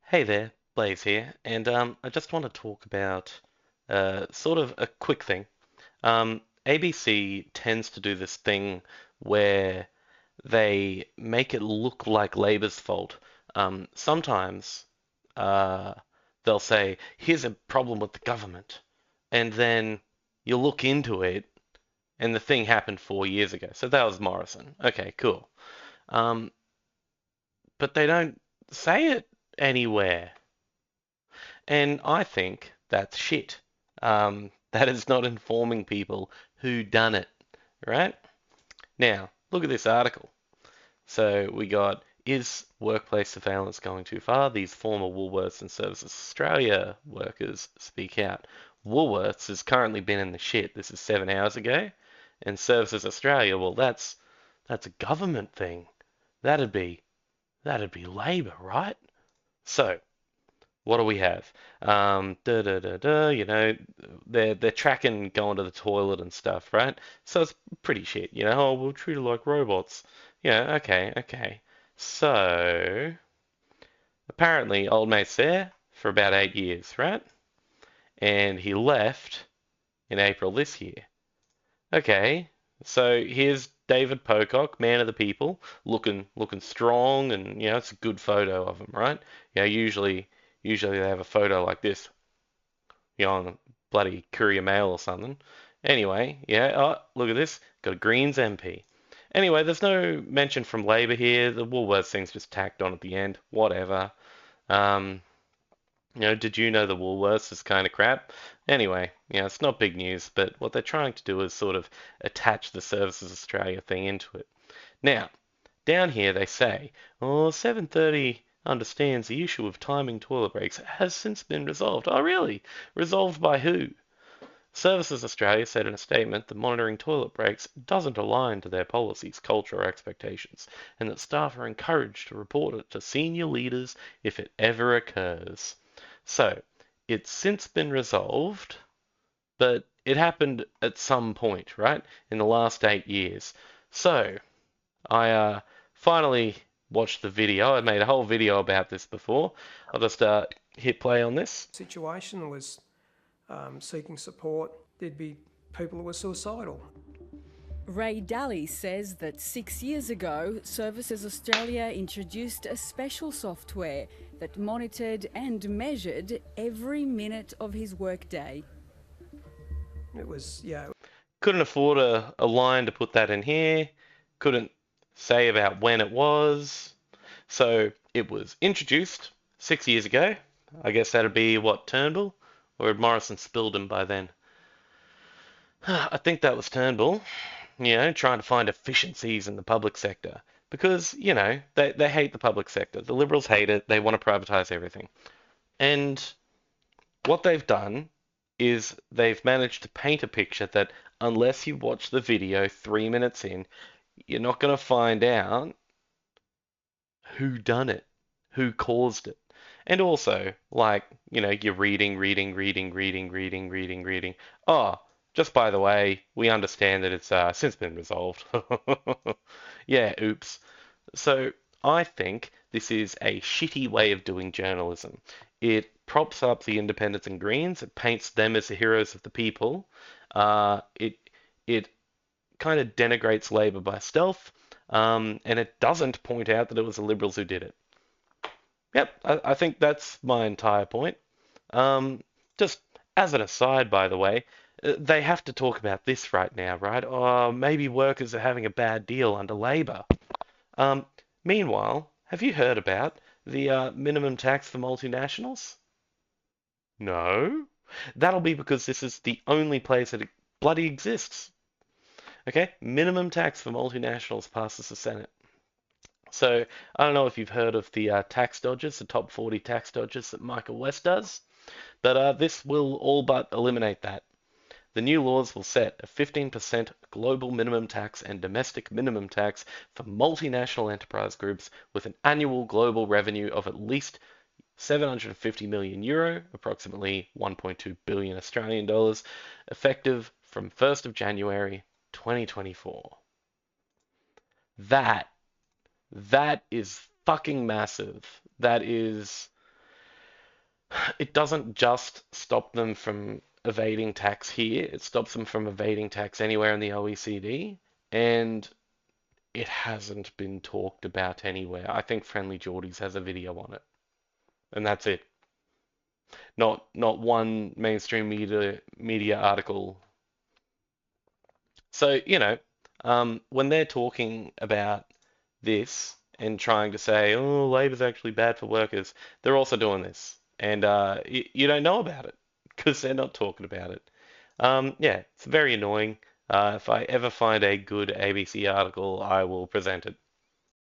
Hey there, Blaze here, and I just want to talk about sort of a quick thing. ABC tends to do this thing where they make it look like Labor's fault. Sometimes uh, they'll say, "Here's a problem with the government," and then you look into it, and the thing happened 4 years ago. So that was Morrison. Okay, cool. Um, but they don't say it anywhere. And I think that's shit. That is not informing people who done it, right? Now, look at this article. So we got, is workplace surveillance going too far? These former Woolworths and Services Australia workers speak out. Woolworths has currently been in the shit. This is 7 hours ago. And Services Australia, well, that's a government thing. That'd be that'd be Labor, right? So what do we have? They're tracking going to the toilet and stuff, right? So it's pretty shit, you know. Oh, we'll treat it like robots. Yeah, okay, okay. So apparently, old mate's there for about 8 years, right? And he left in April this year. Okay, so here's David Pocock, man of the people, looking strong, and it's a good photo of him, right? Usually they have a photo like this, on a bloody Courier Mail or something. Anyway, yeah, oh, look at this. Got a Greens MP. Anyway, there's no mention from Labor here. The Woolworths thing's just tacked on at the end. Whatever. Um, did you know the Woolworths is kind of crap? Anyway, it's not big news, but what they're trying to do is sort of attach the Services Australia thing into it. Now, down here they say, oh, 7:30 understands the issue of timing toilet breaks has since been resolved. Oh, really? Resolved by who? Services Australia said in a statement that monitoring toilet breaks doesn't align to their policies, culture, or expectations, and that staff are encouraged to report it to senior leaders if it ever occurs. So, it's since been resolved, but it happened at some point, right? In the last 8 years. So, I finally watched the video. I made a whole video about this before. I'll just hit play on this. Situation was seeking support, there'd be people who were suicidal. Ray Daly says that 6 years ago, Services Australia introduced a special software that monitored and measured every minute of his workday. It was, yeah. Couldn't afford a line to put that in here. Couldn't say about when it was. So it was introduced 6 years ago. I guess that'd be what, Turnbull? Or had Morrison spilled him by then? I think that was Turnbull, trying to find efficiencies in the public sector. Because, they hate the public sector. The Liberals hate it. They want to privatise everything. And what they've done is they've managed to paint a picture that unless you watch the video 3 minutes in, you're not going to find out who done it, who caused it. And also, like, you're reading. Oh, just by the way, we understand that it's since been resolved. Yeah, oops. So I think this is a shitty way of doing journalism. It props up the independents and Greens. It paints them as the heroes of the people. It kind of denigrates Labor by stealth, and it doesn't point out that it was the Liberals who did it. Yep, I think that's my entire point. Um, just as an aside, by the way, they have to talk about this right now, right? Oh, maybe workers are having a bad deal under Labor. Um, Meanwhile, have you heard about the minimum tax for multinationals? No. That'll be because this is the only place that it bloody exists. Okay, minimum tax for multinationals passes the Senate. So I don't know if you've heard of the tax dodgers, the top 40 tax dodgers that Michael West does, but this will all but eliminate that. The new laws will set a 15% global minimum tax and domestic minimum tax for multinational enterprise groups with an annual global revenue of at least 750 million euro, approximately 1.2 billion Australian dollars, effective from 1st of January 2024. That that is fucking massive. That is It doesn't just stop them from evading tax here, it stops them from evading tax anywhere in the OECD, and it hasn't been talked about anywhere. I think Friendly Jordies has a video on it, and that's it. Not one mainstream media article. So, when they're talking about this and trying to say, oh, Labor's actually bad for workers, they're also doing this. And you don't know about it because they're not talking about it. Yeah, it's very annoying. If I ever find a good ABC article, I will present it.